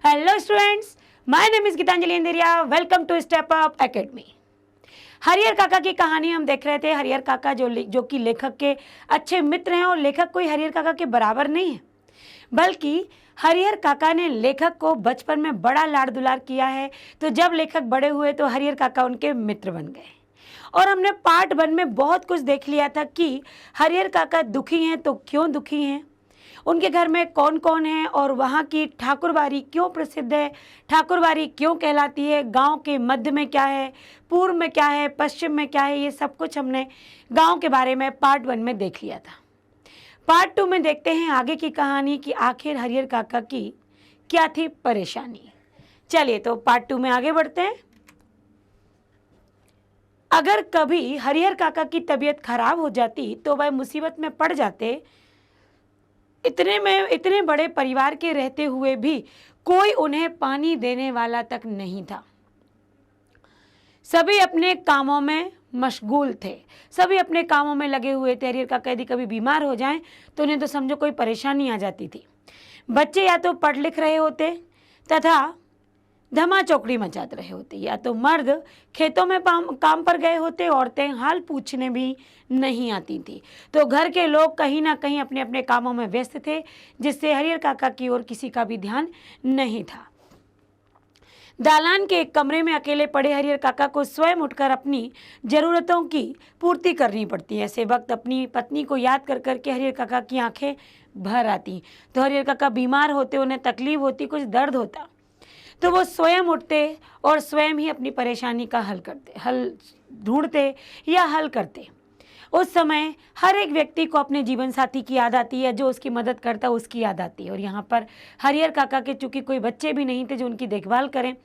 Hello students, my name is Geetanjali Andheria. Welcome to Step Up Academy. Harihar काका की कहानी हम देख रहे थे। हरिहर काका जो कि लेखक के अच्छे मित्र हैं, और लेखक कोई हरिहर काका के बराबर नहीं है, बल्कि हरिहर काका ने लेखक को बचपन में बड़ा लाड़ दुलार किया है। तो जब लेखक बड़े हुए तो हरिहर काका उनके मित्र बन गए। और हमने पार्ट 1 में बहुत कुछ देख लिया था कि हरिहर काका दुखी हैं तो क्यों दुखी हैं, उनके घर में कौन कौन है, और वहाँ की ठाकुरबाड़ी क्यों प्रसिद्ध है, ठाकुरबाड़ी क्यों कहलाती है, गांव के मध्य में क्या है, पूर्व में क्या है, पश्चिम में क्या है। ये सब कुछ हमने गांव के बारे में पार्ट 1 में देख लिया था। पार्ट 2 में देखते हैं आगे की कहानी कि आखिर हरिहर काका की क्या थी परेशानी। चलिए तो पार्ट 2 में आगे बढ़ते हैं। अगर कभी हरिहर काका की तबीयत खराब हो जाती तो वह मुसीबत में पड़ जाते। इतने बड़े परिवार के रहते हुए भी कोई उन्हें पानी देने वाला तक नहीं था। सभी अपने कामों में मशगूल थे, सभी अपने कामों में लगे हुए थे। हरिहर काका यदि कभी बीमार हो जाएं तो उन्हें तो समझो कोई परेशानी आ जाती थी। बच्चे या तो पढ़ लिख रहे होते तथा धमा चौकड़ी मचाते रहे होते, या तो मर्द खेतों में काम पर गए होते, औरतें हाल पूछने भी नहीं आती थी। तो घर के लोग कहीं ना कहीं अपने अपने कामों में व्यस्त थे, जिससे हरिहर काका की ओर किसी का भी ध्यान नहीं था। दालान के एक कमरे में अकेले पड़े हरिहर काका को स्वयं उठकर अपनी जरूरतों की पूर्ति करनी पड़ती है। ऐसे वक्त अपनी पत्नी को याद कर करके हरिहर काका की आंखें भर आती। तो हरिहर काका बीमार होते, उन्हें तकलीफ होती, कुछ दर्द होता, तो वो स्वयं उठते और स्वयं ही अपनी परेशानी का हल ढूंढते या हल करते। उस समय हर एक व्यक्ति को अपने जीवन साथी की याद आती है, जो उसकी मदद करता उसकी याद आती है। और यहाँ पर हरिहर काका के चूंकि कोई बच्चे भी नहीं थे जो उनकी देखभाल करें,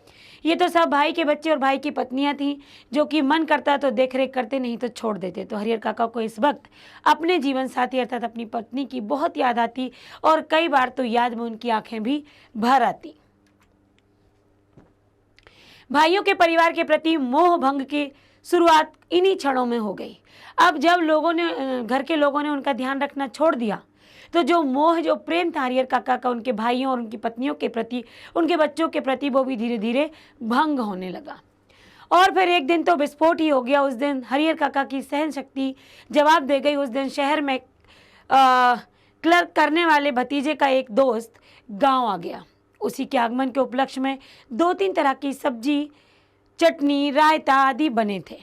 ये तो सब भाई के बच्चे और भाई की पत्नियां थीं, जो कि मन करता तो देख रेख करते, नहीं तो छोड़ देते। तो हरिहर काका को इस वक्त अपने जीवन साथी अर्थात अपनी पत्नी की बहुत याद आती, और कई बार तो याद में उनकी आंखें भी भर आती। भाइयों के परिवार के प्रति मोह भंग की शुरुआत इन्हीं क्षणों में हो गई। अब जब घर के लोगों ने उनका ध्यान रखना छोड़ दिया, तो जो मोह, जो प्रेम था हरिहर काका का उनके भाइयों और उनकी पत्नियों के प्रति, उनके बच्चों के प्रति, वो भी धीरे धीरे भंग होने लगा। और फिर एक दिन तो विस्फोट ही हो गया। उस दिन हरिहर काका की सहन शक्ति जवाब दे गई। उस दिन शहर में क्लर्क करने वाले भतीजे का एक दोस्त गाँव आ गया। उसी के आगमन के उपलक्ष्य में 2-3 तरह की सब्जी, चटनी, रायता आदि बने थे।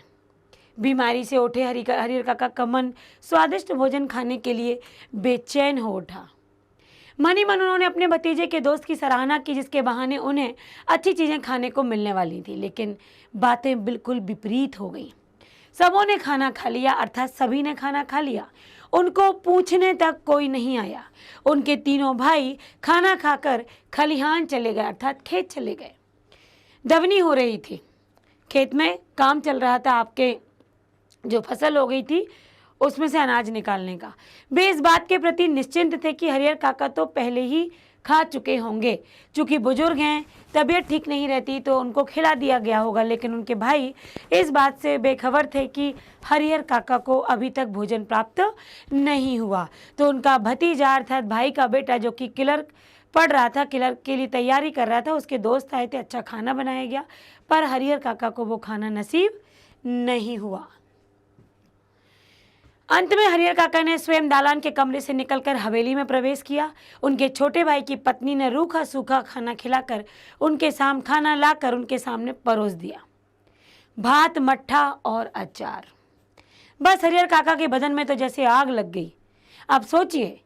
बीमारी से उठे हरिहर काका का मन स्वादिष्ट भोजन खाने के लिए बेचैन हो उठा। मन ही मन उन्होंने अपने भतीजे के दोस्त की सराहना की, जिसके बहाने उन्हें अच्छी चीज़ें खाने को मिलने वाली थी। लेकिन बातें बिल्कुल विपरीत हो गई। सबों ने खाना खा लिया, अर्थात सभी ने खाना खा लिया। उनको पूछने तक कोई नहीं आया। उनके तीनों भाई खाना खाकर खलिहान चले गए, अर्थात खेत चले गए। दवनी हो रही थी, खेत में काम चल रहा था। आपके जो फसल हो गई थी उसमें से अनाज निकालने का। वे इस बात के प्रति निश्चिंत थे कि हरिहर काका तो पहले ही खा चुके होंगे। चूँकि बुजुर्ग हैं, तबीयत ठीक नहीं रहती, तो उनको खिला दिया गया होगा। लेकिन उनके भाई इस बात से बेखबर थे कि हरिहर काका को अभी तक भोजन प्राप्त नहीं हुआ। तो उनका भतीजा अर्थात भाई का बेटा, जो कि क्लर्क पढ़ रहा था, क्लर्क के लिए तैयारी कर रहा था, उसके दोस्त आए थे, अच्छा खाना बनाया गया, पर हरिहर काका को वो खाना नसीब नहीं हुआ। अंत में हरिहर काका ने स्वयं दालान के कमरे से निकलकर हवेली में प्रवेश किया। उनके छोटे भाई की पत्नी ने रूखा सूखा खाना खिलाकर खाना लाकर उनके सामने परोस दिया। भात, मट्ठा और अचार। बस हरिहर काका के बदन में तो जैसे आग लग गई। अब सोचिए,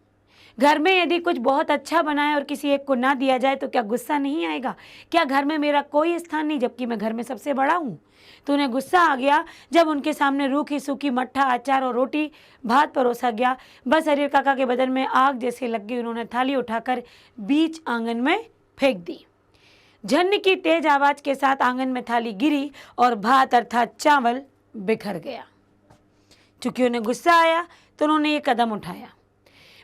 घर में यदि कुछ बहुत अच्छा बनाए और किसी एक को ना दिया जाए तो क्या गुस्सा नहीं आएगा? क्या घर में मेरा कोई स्थान नहीं, जबकि मैं घर में सबसे बड़ा हूँ? तो उन्हें गुस्सा आ गया जब उनके सामने रूखी सूखी मट्ठा, अचार और रोटी भात परोसा गया। बस हरिहर काका के बदन में आग जैसे लग गई। उन्होंने थाली उठाकर बीच आंगन में फेंक दी। झन्न की तेज आवाज के साथ आंगन में थाली गिरी और भात अर्थात चावल बिखर गया। चूंकि उन्हें गुस्सा आया तो उन्होंने ये कदम उठाया।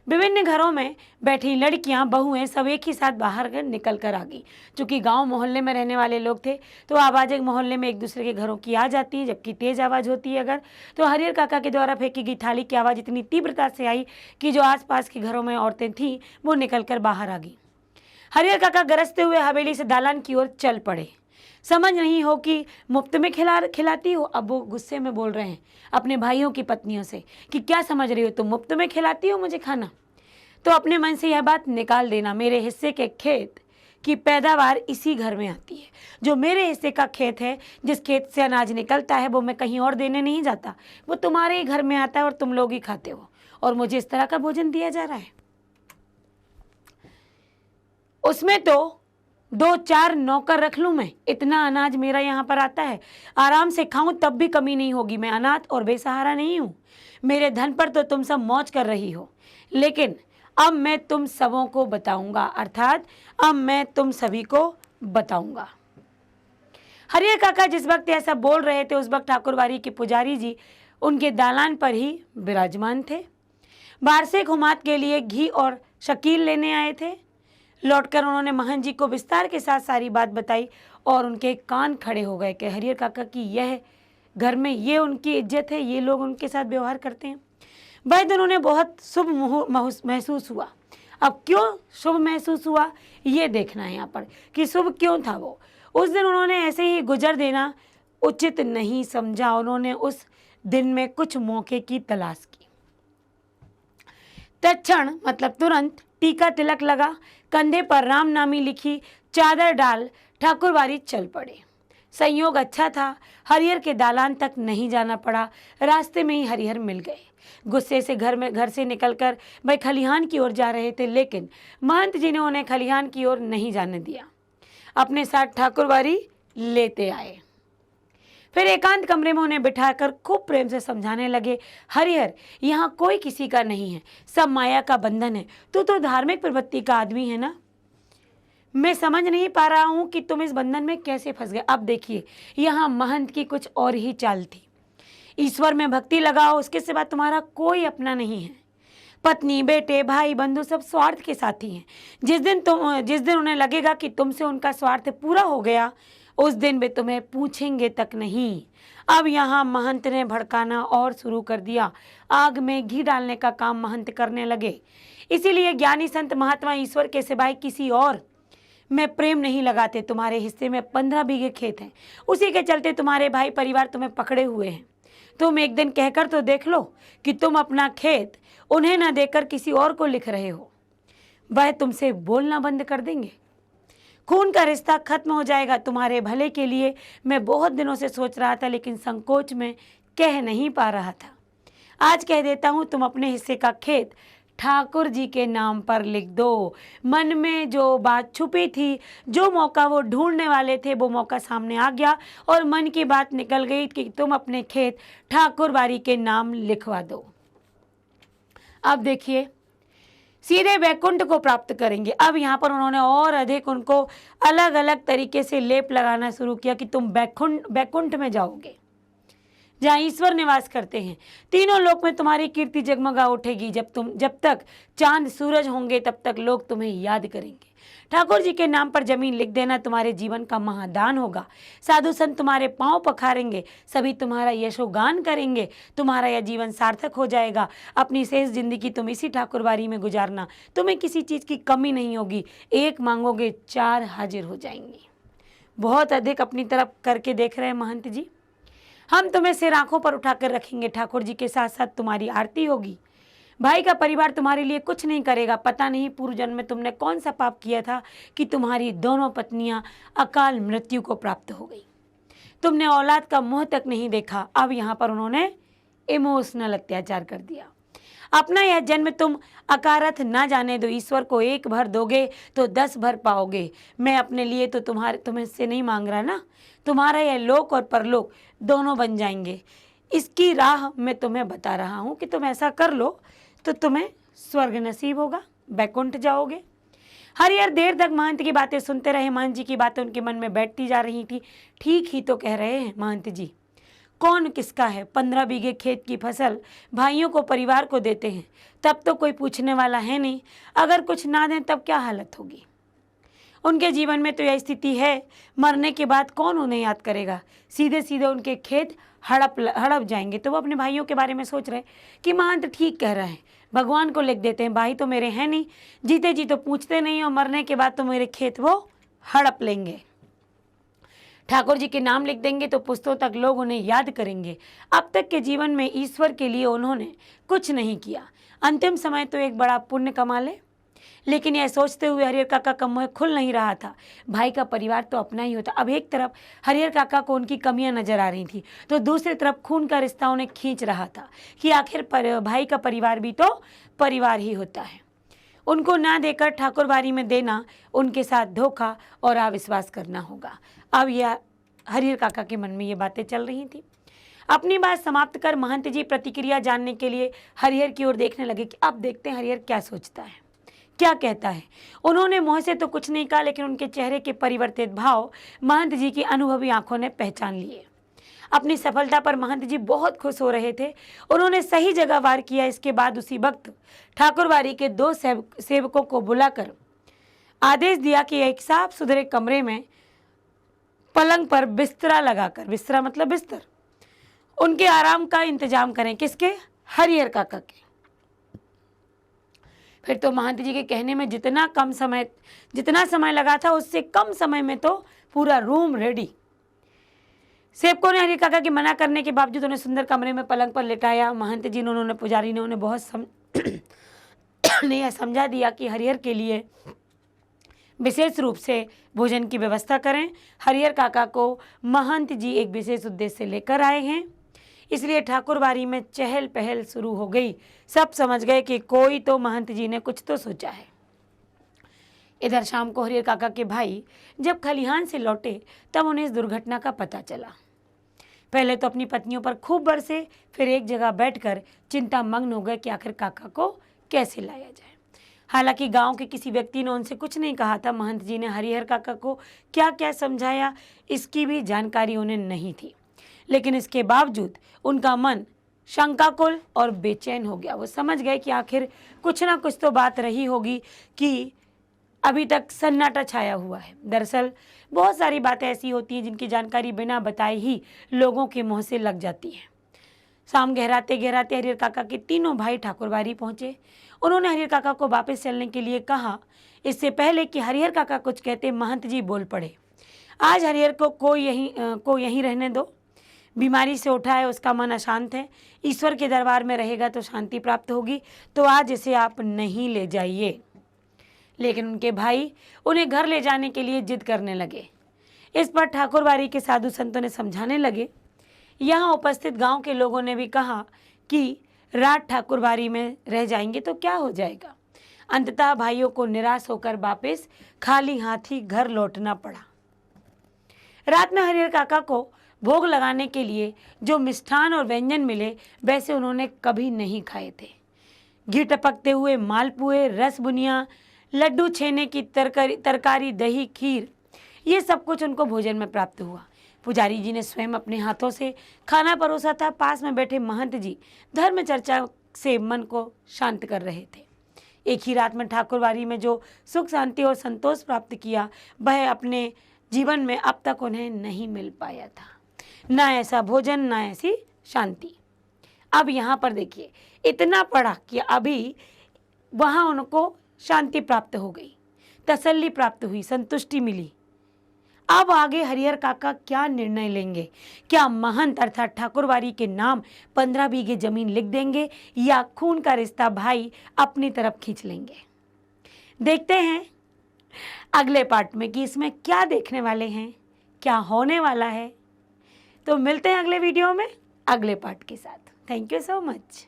विभिन्न घरों में बैठी लड़कियां, बहुएं सब एक ही साथ बाहर निकल कर आ गई। चूँकि गांव मोहल्ले में रहने वाले लोग थे, तो आवाज़ एक मोहल्ले में एक दूसरे के घरों की आ जाती है, जबकि तेज़ आवाज़ होती है अगर। तो हरिहर काका के द्वारा फेंकी गई थाली की आवाज़ इतनी तीव्रता से आई कि जो आसपास के घरों में औरतें थीं वो निकल कर बाहर आ गई। हरिहर काका गरजते हुए हवेली से दालान की ओर चल पड़े। समझ नहीं हो कि मुफ्त में खिलाती हो। अब वो गुस्से में बोल रहे हैं अपने भाइयों की पत्नियों से कि क्या समझ रही हो तुम, मुफ्त में खिलाती हो मुझे खाना। तो अपने मन से यह बात निकाल देना, मेरे हिस्से के खेत की पैदावार इसी घर में आती है। जो मेरे हिस्से का खेत है, जिस खेत से अनाज निकलता है, वो मैं कहीं और देने नहीं जाता, वो तुम्हारे ही घर में आता है और तुम लोग ही खाते हो, और मुझे इस तरह का भोजन दिया जा रहा है। उसमें तो 2-4 नौकर रख लूं मैं, इतना अनाज मेरा यहाँ पर आता है, आराम से खाऊं तब भी कमी नहीं होगी। मैं अनाथ और बेसहारा नहीं हूं। मेरे धन पर तो तुम सब मौज कर रही हो, लेकिन अब मैं तुम सबों को बताऊंगा, अर्थात अब मैं तुम सभी को बताऊंगा। हरिहर काका जिस वक्त ऐसा बोल रहे थे, उस वक्त ठाकुरबाड़ी के पुजारी जी उनके दालान पर ही विराजमान थे। बाहर से खुमात के लिए घी और शकील लेने आए थे। लौटकर उन्होंने महंत जी को विस्तार के साथ सारी बात बताई और उनके कान खड़े हो गए कि हरिहर काका की यह घर में ये उनकी इज्जत है, ये लोग उनके साथ व्यवहार करते हैं। वह दिन उन्हें बहुत शुभ महसूस हुआ। अब क्यों शुभ महसूस हुआ ये देखना है यहाँ पर कि शुभ क्यों था वो। उस दिन उन्होंने ऐसे ही गुजर देना उचित नहीं समझा। उन्होंने उस दिन में कुछ मौके की तलाश की। तत्क्षण मतलब तुरंत टीका तिलक लगा, कंधे पर राम नामी लिखी चादर डाल ठाकुरबाड़ी चल पड़े। संयोग अच्छा था, हरिहर के दालान तक नहीं जाना पड़ा। रास्ते में ही हरिहर मिल गए। गुस्से से घर से निकलकर वह खलिहान की ओर जा रहे थे, लेकिन महंत जी ने उन्हें खलिहान की ओर नहीं जाने दिया। अपने साथ ठाकुरबाड़ी लेते आए। फिर एकांत कमरे में उन्हें बिठाकर खूब प्रेम से समझाने लगे, हरिहर यहाँ कोई किसी का नहीं है, सब माया का बंधन है। तू तो धार्मिक प्रवृत्ति का आदमी है ना, मैं समझ नहीं पा रहा हूँ कि तुम इस बंधन में कैसे फंस गए। अब देखिए यहाँ महंत की कुछ और ही चाल थी। ईश्वर में भक्ति लगाओ, उसके सिवा तुम्हारा कोई अपना नहीं है। पत्नी, बेटे, भाई, बंधु सब स्वार्थ के साथी हैं। जिस दिन उन्हें लगेगा कि तुमसे उनका स्वार्थ पूरा हो गया, उस दिन वे तुम्हें पूछेंगे तक नहीं। अब यहाँ महंत ने भड़काना और शुरू कर दिया। आग में घी डालने का काम महंत करने लगे। इसीलिए ज्ञानी संत महात्मा ईश्वर के सिवाय किसी और में प्रेम नहीं लगाते। तुम्हारे हिस्से में 15 बीघे खेत हैं, उसी के चलते तुम्हारे भाई परिवार तुम्हें पकड़े हुए हैं। तुम एक दिन कहकर तो देख लो कि तुम अपना खेत उन्हें न देकर किसी और को लिख रहे हो। वह तुमसे बोलना बंद कर देंगे, खून का रिश्ता खत्म हो जाएगा। तुम्हारे भले के लिए मैं बहुत दिनों से सोच रहा था, लेकिन संकोच में कह नहीं पा रहा था। आज कह देता हूँ, तुम अपने हिस्से का खेत ठाकुर जी के नाम पर लिख दो। मन में जो बात छुपी थी, जो मौका वो ढूंढने वाले थे, वो मौका सामने आ गया और मन की बात निकल गई कि तुम अपने खेत ठाकुरबाड़ी के नाम लिखवा दो। अब देखिए सीधे वैकुंठ को प्राप्त करेंगे। अब यहाँ पर उन्होंने और अधिक उनको अलग अलग तरीके से लेप लगाना शुरू किया कि तुम वैकुंठ में जाओगे, जहाँ ईश्वर निवास करते हैं। तीनों लोक में तुम्हारी कीर्ति जगमगा उठेगी। जब तक चांद सूरज होंगे तब तक लोग तुम्हें याद करेंगे। ठाकुर जी के नाम पर जमीन लिख देना, तुम्हारे जीवन का महादान होगा। साधु संत तुम्हारे पांव पखारेंगे, सभी तुम्हारा यशोगान करेंगे। तुम्हारा यह जीवन सार्थक हो जाएगा। अपनी शेष जिंदगी तुम इसी ठाकुरबाड़ी में गुजारना। तुम्हें किसी चीज़ की कमी नहीं होगी। एक मांगोगे 4 हाजिर हो जाएंगी। बहुत अधिक अपनी तरफ करके देख रहे हैं महंत जी। हम तुम्हें सिर आंखों पर उठाकर रखेंगे। ठाकुर जी के साथ साथ तुम्हारी आरती होगी। भाई का परिवार तुम्हारे लिए कुछ नहीं करेगा। पता नहीं पूर्व जन्म में तुमने कौन सा पाप किया था कि तुम्हारी दोनों पत्नियां अकाल मृत्यु को प्राप्त हो गई। तुमने औलाद का मुंह तक नहीं देखा। अब यहाँ पर उन्होंने इमोशनल अत्याचार कर दिया। अपना यह जन्म तुम अकारथ ना जाने दो। ईश्वर को 1 भर दोगे तो 10 भर पाओगे। मैं अपने लिए तो तुम्हें से नहीं मांग रहा ना, तुम्हारा यह लोक और परलोक दोनों बन जाएंगे। इसकी राह मैं तुम्हें बता रहा हूँ कि तुम ऐसा कर लो तो तुम्हें स्वर्ग नसीब होगा, वैकुंठ जाओगे। हरिहर देर तक महंत की बातें सुनते रहे। महंत जी की बातें उनके मन में बैठती जा रही थी। ठीक ही तो कह रहे हैं महंत जी, कौन किसका है। 15 बीघे खेत की फसल भाइयों को, परिवार को देते हैं, तब तो कोई पूछने वाला है नहीं। अगर कुछ ना दें तब क्या हालत होगी। उनके जीवन में तो यह स्थिति है, मरने के बाद कौन उन्हें याद करेगा, सीधे सीधे उनके खेत हड़प जाएंगे। तो वो अपने भाइयों के बारे में सोच रहे कि महंत ठीक कह रहे हैं, भगवान को लिख देते हैं, भाई तो मेरे हैं नहीं, जीते जी तो पूछते नहीं और मरने के बाद तो मेरे खेत वो हड़प लेंगे। ठाकुर जी के नाम लिख देंगे तो पुस्तों तक लोग उन्हें याद करेंगे। अब तक के जीवन में ईश्वर के लिए उन्होंने कुछ नहीं किया, अंतिम समय तो एक बड़ा पुण्य कमा ले। लेकिन यह सोचते हुए हरिहर काका का मुंह खुल नहीं रहा था। भाई का परिवार तो अपना ही होता। अब एक तरफ हरिहर काका को उनकी कमियां नजर आ रही थी, तो दूसरी तरफ खून का रिश्ता उन्हें खींच रहा था कि आखिर भाई का परिवार भी तो परिवार ही होता है। उनको ना देकर ठाकुरबाड़ी में देना उनके साथ धोखा और अविश्वास करना होगा। अब यह हरिहर काका के मन में ये बातें चल रही थी। अपनी बात समाप्त कर महंत जी प्रतिक्रिया जानने के लिए हरिहर की ओर देखने लगे कि अब देखते हैं हरिहर क्या सोचता है, क्या कहता है। उन्होंने मुंह से तो कुछ नहीं कहा, लेकिन उनके चेहरे के परिवर्तित भाव महंत जी की अनुभवी आंखों ने पहचान लिए। अपनी सफलता पर महंत जी बहुत खुश हो रहे थे। उन्होंने सही जगह वार किया। इसके बाद उसी वक्त ठाकुरबाड़ी के 2 सेवकों को बुलाकर आदेश दिया कि एक साफ सुथरे कमरे में पलंग पर बिस्तरा लगाकर, बिस्तरा मतलब बिस्तर, उनके आराम का इंतजाम करें। किसके? हरिहर काका के। फिर तो महंत जी के कहने में जितना समय लगा था उससे कम समय में तो पूरा रूम रेडी। सेवकों ने हरिहर काका के मना करने के बावजूद उन्हें सुंदर कमरे में पलंग पर लेटाया। महंत जी ने, पुजारी ने उन्हें बहुत यह समझा दिया कि हरिहर के लिए विशेष रूप से भोजन की व्यवस्था करें। हरिहर काका को महंत जी एक विशेष उद्देश्य से लेकर आए हैं, इसलिए ठाकुरबाड़ी में चहल पहल शुरू हो गई। सब समझ गए कि कोई तो महंत जी ने कुछ तो सोचा है। इधर शाम को हरिहर काका के भाई जब खलिहान से लौटे तब उन्हें इस दुर्घटना का पता चला। पहले तो अपनी पत्नियों पर खूब बरसे, फिर एक जगह बैठकर चिंता मग्न हो गए कि आखिर काका को कैसे लाया जाए। हालांकि गांव के किसी व्यक्ति ने उनसे कुछ नहीं कहा था। महंत जी ने हरिहर काका को क्या क्या समझाया इसकी भी जानकारी उन्हें नहीं थी, लेकिन इसके बावजूद उनका मन शंकाकुल और बेचैन हो गया। वो समझ गए कि आखिर कुछ ना कुछ तो बात रही होगी कि अभी तक सन्नाटा छाया हुआ है। दरअसल बहुत सारी बातें ऐसी होती हैं जिनकी जानकारी बिना बताए ही लोगों के मुंह से लग जाती है। शाम गहराते गहराते हरिहर काका के तीनों भाई ठाकुरबाड़ी पहुंचे। उन्होंने हरिहर काका को वापस चलने के लिए कहा। इससे पहले कि हरिहर काका कुछ कहते, महंत जी बोल पड़े। आज हरिहर को यहीं रहने दो। बीमारी से उठा है, उसका मन अशांत है, ईश्वर के दरबार में रहेगा तो शांति प्राप्त होगी, तो आज इसे आप नहीं ले जाइए। लेकिन उनके भाई उन्हें घर ले जाने के लिए जिद करने लगे। इस पर ठाकुरबाड़ी के साधु संतों ने समझाने लगे। यहाँ उपस्थित गांव के लोगों ने भी कहा कि रात ठाकुरबाड़ी में रह जाएंगे तो क्या हो जाएगा। अंततः भाइयों को निराश होकर वापस खाली हाथ ही घर लौटना पड़ा। रात में हरिहर काका को भोग लगाने के लिए जो मिष्ठान और व्यंजन मिले वैसे उन्होंने कभी नहीं खाए थे। घी टपकते हुए मालपुए, रस बुनिया, लड्डू, छेने की तरकारी, दही, खीर, ये सब कुछ उनको भोजन में प्राप्त हुआ। पुजारी जी ने स्वयं अपने हाथों से खाना परोसा था। पास में बैठे महंत जी धर्म चर्चा से मन को शांत कर रहे थे। एक ही रात में ठाकुरबाड़ी में जो सुख, शांति और संतोष प्राप्त किया वह अपने जीवन में अब तक उन्हें नहीं मिल पाया था। ना ऐसा भोजन, ना ऐसी शांति। अब यहाँ पर देखिए, इतना पड़ा कि अभी वहाँ उनको शांति प्राप्त हो गई, तसल्ली प्राप्त हुई, संतुष्टि मिली। अब आगे हरिहर काका क्या निर्णय लेंगे? क्या महंत अर्थात ठाकुरबाड़ी के नाम 15 बीघे जमीन लिख देंगे या खून का रिश्ता भाई अपनी तरफ खींच लेंगे? देखते हैं अगले पार्ट में कि इसमें क्या देखने वाले हैं, क्या होने वाला है। तो मिलते हैं अगले वीडियो में अगले पार्ट के साथ। Thank you so much.